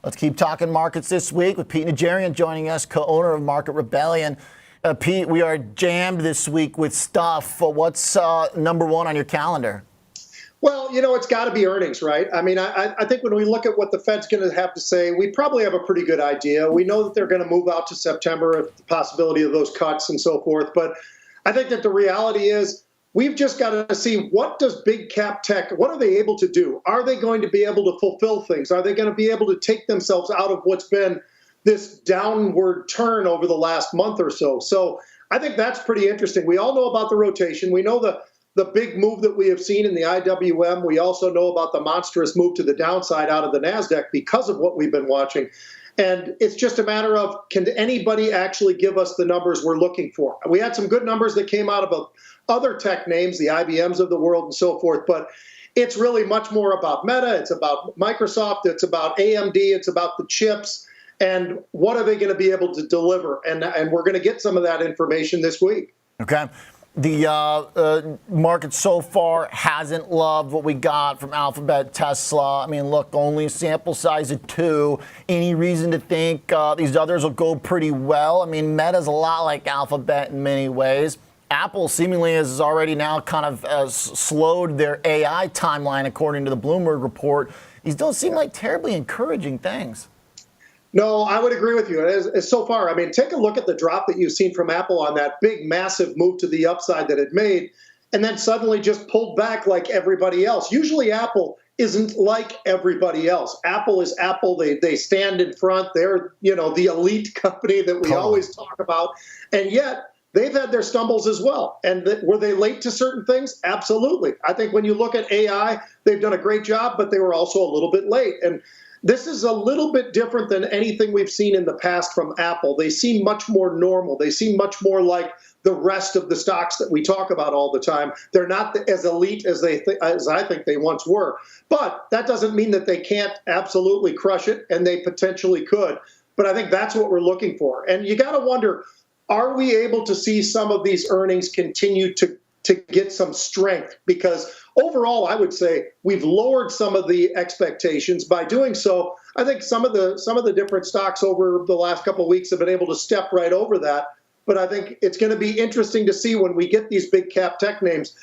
Let's keep talking markets this week with Pete Najarian joining us, co-owner of Market Rebellion. Pete, we are jammed this week with stuff. What's number one on your calendar? Well, it's got to be earnings, right? I mean, I think when we look at what the Fed's going to have to say, we probably have a pretty good idea. We know that they're going to move out to September, the possibility of those cuts and so forth. But I think that the reality is we've just got to see, what does big cap tech, what are they able to do? Are they going to be able to fulfill things? Are they going to be able to take themselves out of what's been this downward turn over the last month or so? So I think that's pretty interesting. We all know about the rotation. We know the big move that we have seen in the IWM. We also know about the monstrous move to the downside out of the NASDAQ because of what we've been watching. And it's just a matter of, can anybody actually give us the numbers we're looking for? We had some good numbers that came out of other tech names, the IBMs of the world and so forth, but it's really much more about Meta, it's about Microsoft, it's about AMD, it's about the chips, and what are they going to be able to deliver? And we're going to get some of that information this week. Okay. The market so far hasn't loved what we got from Alphabet, Tesla. I mean, look, only a sample size of 2. Any reason to think these others will go pretty well? I mean, Meta's a lot like Alphabet in many ways. Apple seemingly has already now kind of slowed their AI timeline, according to the Bloomberg report. These don't seem like terribly encouraging things. No, I would agree with you. As so far, I mean, take a look at the drop that you've seen from Apple on that big, massive move to the upside that it made, and then suddenly just pulled back like everybody else. Usually Apple isn't like everybody else. Apple is Apple. They stand in front. They're, the elite company that we always talk about. And yet they've had their stumbles as well. And were they late to certain things? Absolutely. I think when you look at AI, they've done a great job, but they were also a little bit late. And this is a little bit different than anything we've seen in the past from Apple. They seem much more normal. They seem much more like the rest of the stocks that we talk about all the time. They're not as elite as I think they once were. But that doesn't mean that they can't absolutely crush it, and they potentially could. But I think that's what we're looking for. And you got to wonder, are we able to see some of these earnings continue to get some strength? Because overall, I would say we've lowered some of the expectations. By doing so, I think some of the different stocks over the last couple of weeks have been able to step right over that. But I think it's going to be interesting to see when we get these big cap tech names.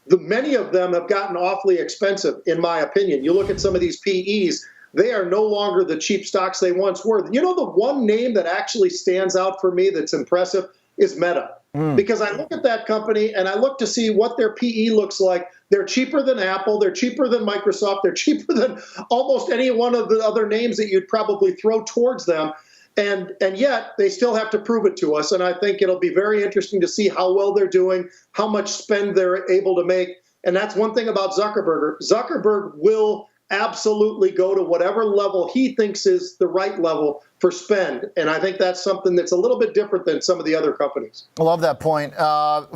Many of them have gotten awfully expensive, in my opinion. You look at some of these PEs, they are no longer the cheap stocks they once were. The one name that actually stands out for me that's impressive is Meta. Because I look at that company and I look to see what their PE looks like. They're cheaper than Apple. They're cheaper than Microsoft. They're cheaper than almost any one of the other names that you'd probably throw towards them. And yet they still have to prove it to us. And I think it'll be very interesting to see how well they're doing, how much spend they're able to make. And that's one thing about Zuckerberg. Zuckerberg will absolutely go to whatever level he thinks is the right level for spend. And I think that's something that's a little bit different than some of the other companies. I love that point.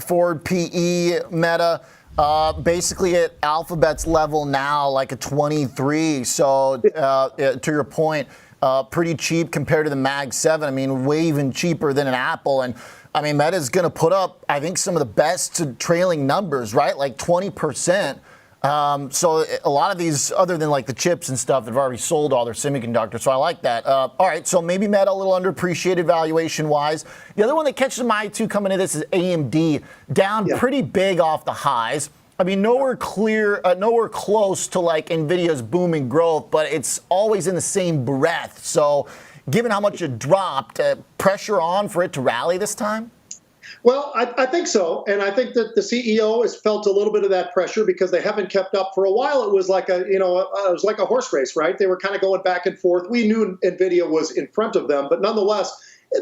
Forward PE, Meta, basically at Alphabet's level now, like a 23. So to your point, pretty cheap compared to the Mag 7. I mean, way even cheaper than an Apple. And I mean, Meta's going to put up, I think, some of the best trailing numbers, right? Like 20%. So a lot of these, other than like the chips and stuff, they've already sold all their semiconductors. So I like that. All right, so maybe Meta a little underappreciated valuation-wise. The other one that catches my eye too coming into this is AMD, down pretty big off the highs. I mean, nowhere close to like NVIDIA's booming growth, but it's always in the same breath. So given how much it dropped, pressure on for it to rally this time? Well, I think so. And I think that the CEO has felt a little bit of that pressure because they haven't kept up. For a while, it was like a horse race, right? They were kind of going back and forth. We knew NVIDIA was in front of them, but nonetheless,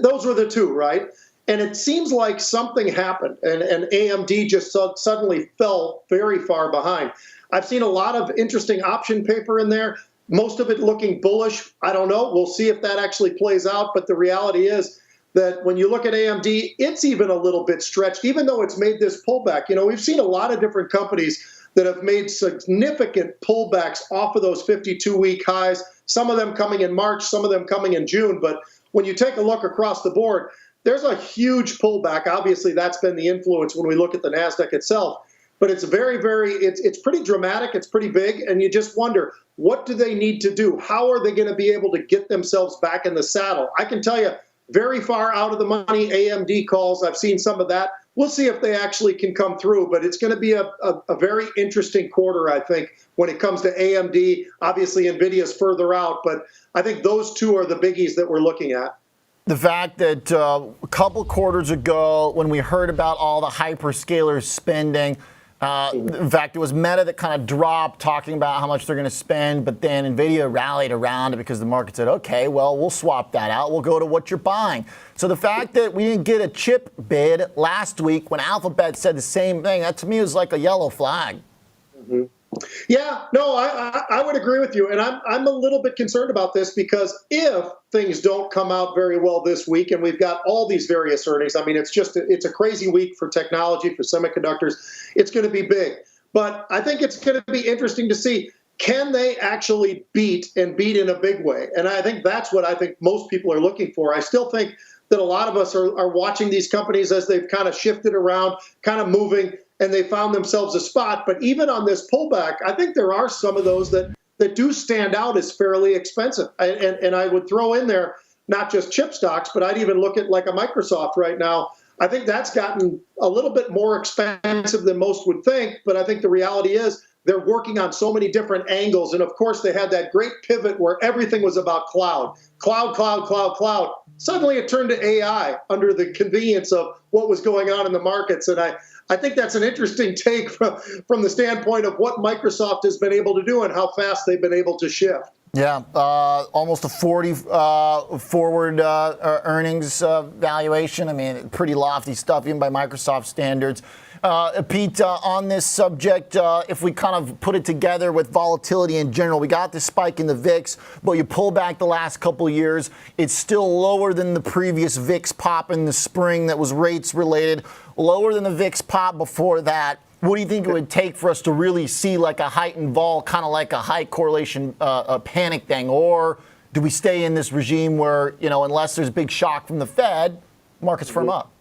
those were the two, right? And it seems like something happened, and AMD just suddenly fell very far behind. I've seen a lot of interesting option paper in there, most of it looking bullish. I don't know. We'll see if that actually plays out. But the reality is that when you look at AMD, it's even a little bit stretched, even though it's made this pullback. We've seen a lot of different companies that have made significant pullbacks off of those 52-week highs, some of them coming in March, some of them coming in June. But when you take a look across the board, there's a huge pullback. Obviously, that's been the influence when we look at the NASDAQ itself. but it's it's pretty dramatic. It's pretty big. And you just wonder, what do they need to do? How are they going to be able to get themselves back in the saddle? I can tell you, very far out of the money AMD calls. I've seen some of that. We'll see if they actually can come through, but it's going to be a very interesting quarter, I think, when it comes to AMD. Obviously, NVIDIA's further out, but I think those two are the biggies that we're looking at. The fact that a couple quarters ago, when we heard about all the hyperscalers spending, in fact, it was Meta that kind of dropped talking about how much they're going to spend, but then NVIDIA rallied around it because the market said, okay, well, we'll swap that out. We'll go to what you're buying. So the fact that we didn't get a chip bid last week when Alphabet said the same thing, that to me was like a yellow flag. Mm-hmm. Yeah, no, I would agree with you. And I'm a little bit concerned about this because if things don't come out very well this week and we've got all these various earnings, I mean, it's a crazy week for technology, for semiconductors. It's going to be big. But I think it's going to be interesting to see, can they actually beat in a big way? And I think that's what I think most people are looking for. I still think that a lot of us are watching these companies as they've kind of shifted around, kind of moving, and they found themselves a spot. But even on this pullback, I think there are some of those that do stand out as fairly expensive. And I would throw in there not just chip stocks, but I'd even look at like a Microsoft right now. I think that's gotten a little bit more expensive than most would think. But I think the reality is they're working on so many different angles. And of course, they had that great pivot where everything was about cloud. Cloud, cloud, cloud, cloud. Suddenly it turned to AI under the convenience of what was going on in the markets. And I think that's an interesting take from the standpoint of what Microsoft has been able to do and how fast they've been able to shift. Yeah, almost a 40 forward earnings valuation. I mean, pretty lofty stuff, even by Microsoft standards. Pete, on this subject, if we kind of put it together with volatility in general, we got this spike in the VIX, but you pull back the last couple of years, it's still lower than the previous VIX pop in the spring that was rates related, lower than the VIX pop before that. What do you think it would take for us to really see like a heightened vol, kind of like a high correlation panic thing? Or do we stay in this regime where, you know, unless there's big shock from the Fed, markets firm up?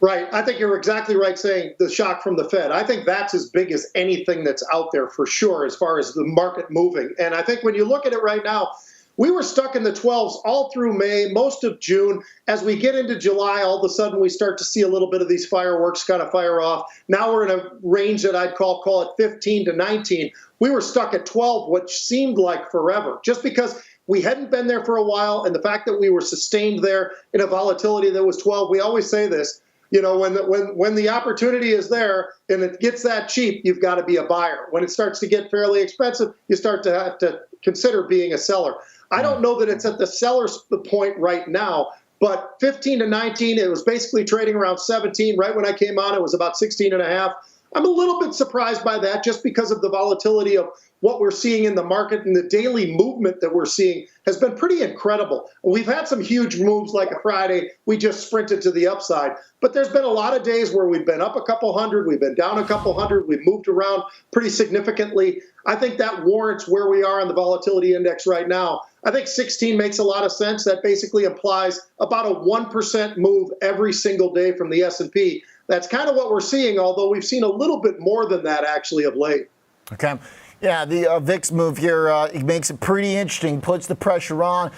Right. I think you're exactly right saying the shock from the Fed. I think that's as big as anything that's out there for sure as far as the market moving. And I think when you look at it right now, we were stuck in the 12s all through May, most of June. As we get into July, all of a sudden we start to see a little bit of these fireworks kind of fire off. Now we're in a range that I'd call it 15 to 19. We were stuck at 12, which seemed like forever, just because we hadn't been there for a while. And the fact that we were sustained there in a volatility that was 12, we always say this, you know, when the opportunity is there and it gets that cheap, you've got to be a buyer. When it starts to get fairly expensive, you start to have to consider being a seller. I don't know that it's at the seller's point right now, but 15 to 19, it was basically trading around 17. Right when I came on, it was about 16 and a half. I'm a little bit surprised by that just because of the volatility of what we're seeing in the market, and the daily movement that we're seeing has been pretty incredible. We've had some huge moves like a Friday. We just sprinted to the upside. But there's been a lot of days where we've been up a couple hundred, we've been down a couple hundred, we've moved around pretty significantly. I think that warrants where we are on the volatility index right now. I think 16 makes a lot of sense. That basically implies about a 1% move every single day from the S&P. That's kind of what we're seeing, although we've seen a little bit more than that actually of late. Okay. Yeah, the VIX move here it makes it pretty interesting, puts the pressure on.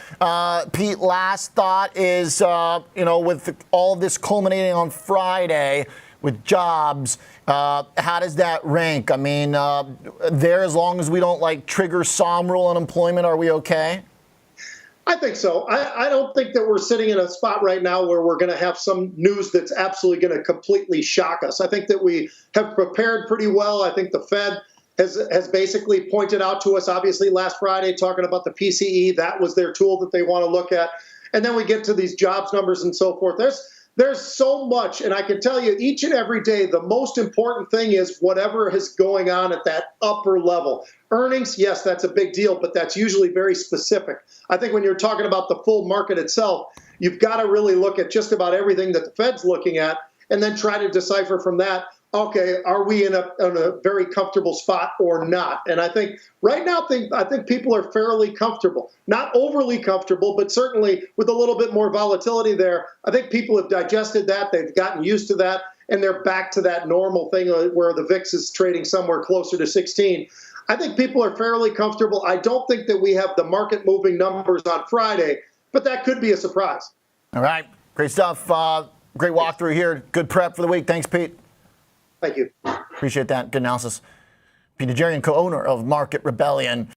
Pete, last thought is, you know, with all of this culminating on Friday with jobs, how does that rank? I mean, there, as long as we don't like trigger SOM rule unemployment, are we okay? I think so. I don't think that we're sitting in a spot right now where we're going to have some news that's absolutely going to completely shock us. I think that we have prepared pretty well. I think the Fed has basically pointed out to us, obviously, last Friday, talking about the PCE. That was their tool that they want to look at. And then we get to these jobs numbers and so forth. There's so much, and I can tell you each and every day, the most important thing is whatever is going on at that upper level. Earnings, yes, that's a big deal, but that's usually very specific. I think when you're talking about the full market itself, you've got to really look at just about everything that the Fed's looking at and then try to decipher from that, okay, are we in a very comfortable spot or not? And I think right now, I think people are fairly comfortable. Not overly comfortable, but certainly with a little bit more volatility there. I think people have digested that. They've gotten used to that. and they're back to that normal thing where the VIX is trading somewhere closer to 16. I think people are fairly comfortable. I don't think that we have the market moving numbers on Friday, but that could be a surprise. All right. Great stuff. Great walkthrough here. Good prep for the week. Thanks, Pete. Thank you. Appreciate that. Good analysis. Pete Najarian, co-owner of Market Rebellion.